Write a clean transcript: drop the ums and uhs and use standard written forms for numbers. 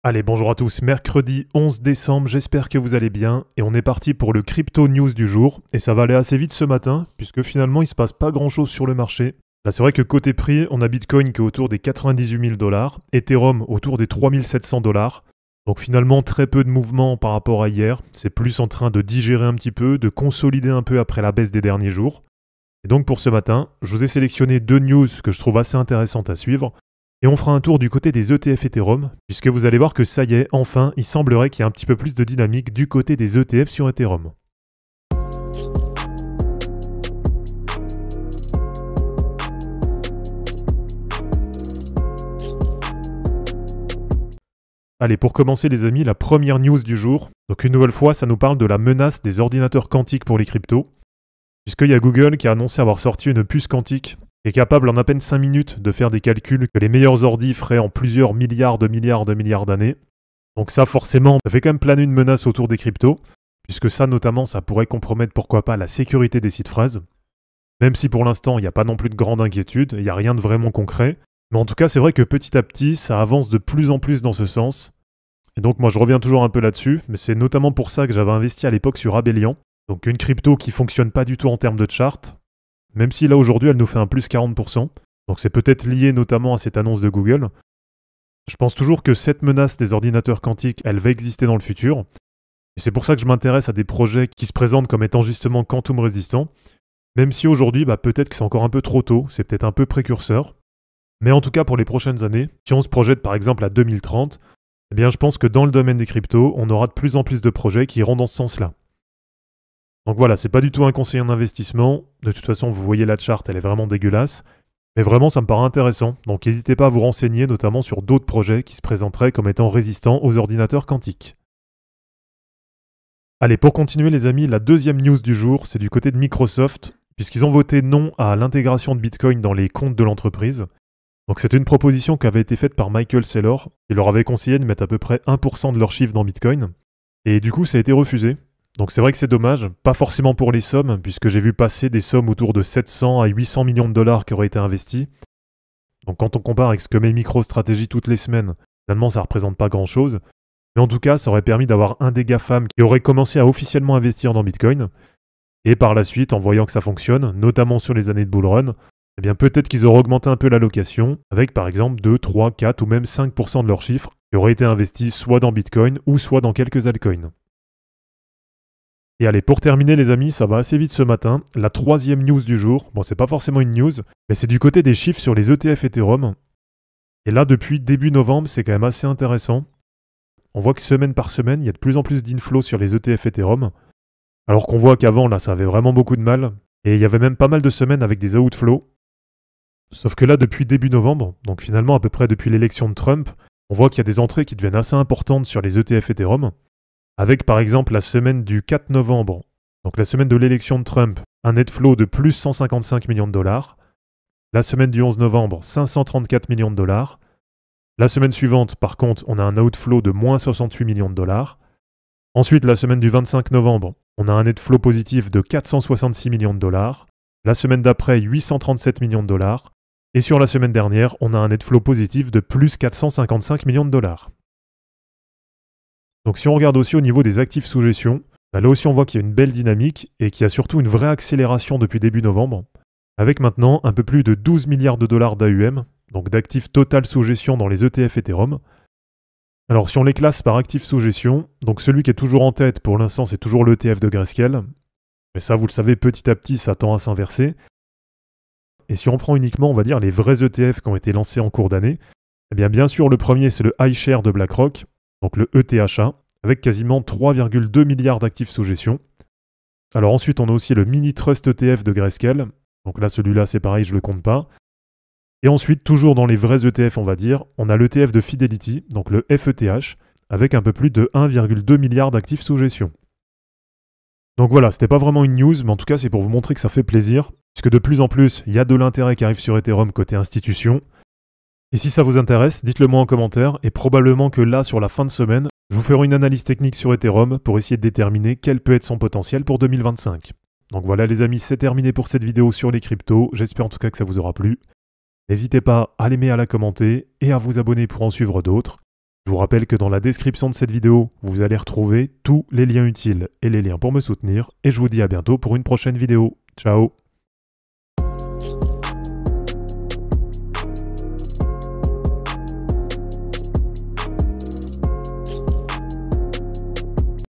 Allez, bonjour à tous, mercredi 11 décembre, j'espère que vous allez bien, et on est parti pour le Crypto News du jour, et ça va aller assez vite ce matin, puisque finalement il se passe pas grand chose sur le marché. Là c'est vrai que côté prix, on a Bitcoin qui est autour des 98 000 $, Ethereum autour des 3700 $, donc finalement très peu de mouvement par rapport à hier, c'est plus en train de digérer un petit peu, de consolider un peu après la baisse des derniers jours. Et donc pour ce matin, je vous ai sélectionné deux news que je trouve assez intéressantes à suivre. Et on fera un tour du côté des ETF Ethereum, puisque vous allez voir que ça y est, enfin, il semblerait qu'il y ait un petit peu plus de dynamique du côté des ETF sur Ethereum. Allez, pour commencer les amis, la première news du jour. Donc une nouvelle fois, ça nous parle de la menace des ordinateurs quantiques pour les cryptos, puisqu'il y a Google qui a annoncé avoir sorti une puce quantique est capable en à peine 5 minutes de faire des calculs que les meilleurs ordis feraient en plusieurs milliards d'années. Donc ça forcément, ça fait quand même planer une menace autour des cryptos, puisque ça notamment, ça pourrait compromettre pourquoi pas la sécurité des sites phrases. Même si pour l'instant, il n'y a pas non plus de grande inquiétude, il n'y a rien de vraiment concret. Mais en tout cas, c'est vrai que petit à petit, ça avance de plus en plus dans ce sens. Et donc moi, je reviens toujours un peu là-dessus, mais c'est notamment pour ça que j'avais investi à l'époque sur Abelian, donc une crypto qui fonctionne pas du tout en termes de chart, même si là aujourd'hui elle nous fait un plus 40%, donc c'est peut-être lié notamment à cette annonce de Google. Je pense toujours que cette menace des ordinateurs quantiques, elle va exister dans le futur, et c'est pour ça que je m'intéresse à des projets qui se présentent comme étant justement quantum résistants, même si aujourd'hui peut-être que c'est encore un peu trop tôt, c'est peut-être un peu précurseur, mais en tout cas pour les prochaines années, si on se projette par exemple à 2030, eh bien je pense que dans le domaine des cryptos, on aura de plus en plus de projets qui iront dans ce sens-là. Donc voilà, c'est pas du tout un conseil en investissement. De toute façon, vous voyez la charte, elle est vraiment dégueulasse. Mais vraiment, ça me paraît intéressant. Donc n'hésitez pas à vous renseigner, notamment sur d'autres projets qui se présenteraient comme étant résistants aux ordinateurs quantiques. Allez, pour continuer les amis, la deuxième news du jour, c'est du côté de Microsoft, puisqu'ils ont voté non à l'intégration de Bitcoin dans les comptes de l'entreprise. Donc c'était une proposition qui avait été faite par Michael Saylor, qui leur avait conseillé de mettre à peu près 1% de leur chiffre dans Bitcoin. Et du coup, ça a été refusé. Donc c'est vrai que c'est dommage, pas forcément pour les sommes, puisque j'ai vu passer des sommes autour de 700 à 800 millions de dollars qui auraient été investis. Donc quand on compare avec ce que met MicroStrategy toutes les semaines, finalement ça représente pas grand chose. Mais en tout cas, ça aurait permis d'avoir un des GAFAM qui aurait commencé à officiellement investir dans Bitcoin. Et par la suite, en voyant que ça fonctionne, notamment sur les années de bull run, eh bien peut-être qu'ils auraient augmenté un peu l'allocation, avec par exemple 2, 3, 4 ou même 5% de leur chiffre qui auraient été investis soit dans Bitcoin ou soit dans quelques altcoins. Et allez, pour terminer les amis, ça va assez vite ce matin, la troisième news du jour, bon c'est pas forcément une news, mais c'est du côté des chiffres sur les ETF Ethereum. Et là depuis début novembre, c'est quand même assez intéressant. On voit que semaine par semaine, il y a de plus en plus d'inflows sur les ETF Ethereum, alors qu'on voit qu'avant là ça avait vraiment beaucoup de mal, et il y avait même pas mal de semaines avec des outflows. Sauf que là depuis début novembre, donc finalement à peu près depuis l'élection de Trump, on voit qu'il y a des entrées qui deviennent assez importantes sur les ETF Ethereum. Avec par exemple la semaine du 4 novembre, donc la semaine de l'élection de Trump, un net flow de plus 155 millions de dollars. La semaine du 11 novembre, 534 millions de dollars. La semaine suivante, par contre, on a un outflow de moins 68 millions de dollars. Ensuite, la semaine du 25 novembre, on a un net flow positif de 466 millions de dollars. La semaine d'après, 837 millions de dollars. Et sur la semaine dernière, on a un net flow positif de plus 455 millions de dollars. Donc si on regarde aussi au niveau des actifs sous gestion, là aussi on voit qu'il y a une belle dynamique et qu'il y a surtout une vraie accélération depuis début novembre, avec maintenant un peu plus de 12 milliards de dollars d'AUM, donc d'actifs total sous gestion dans les ETF Ethereum. Alors si on les classe par actifs sous gestion, donc celui qui est toujours en tête pour l'instant c'est toujours l'ETF de Grayscale, mais ça vous le savez petit à petit ça tend à s'inverser. Et si on prend uniquement on va dire les vrais ETF qui ont été lancés en cours d'année, eh bien sûr le premier c'est le iShare de BlackRock, donc le ETHA, avec quasiment 3,2 milliards d'actifs sous gestion. Alors ensuite, on a aussi le Mini Trust ETF de Grayscale, donc là, celui-là, c'est pareil, je le compte pas. Et ensuite, toujours dans les vrais ETF, on va dire, on a l'ETF de Fidelity, donc le FETH, avec un peu plus de 1,2 milliard d'actifs sous gestion. Donc voilà, c'était pas vraiment une news, mais en tout cas, c'est pour vous montrer que ça fait plaisir, puisque de plus en plus, il y a de l'intérêt qui arrive sur Ethereum côté institution. Et si ça vous intéresse, dites-le moi en commentaire, et probablement que là, sur la fin de semaine, je vous ferai une analyse technique sur Ethereum pour essayer de déterminer quel peut être son potentiel pour 2025. Donc voilà les amis, c'est terminé pour cette vidéo sur les cryptos, j'espère en tout cas que ça vous aura plu. N'hésitez pas à l'aimer, à la commenter, et à vous abonner pour en suivre d'autres. Je vous rappelle que dans la description de cette vidéo, vous allez retrouver tous les liens utiles et les liens pour me soutenir, et je vous dis à bientôt pour une prochaine vidéo. Ciao!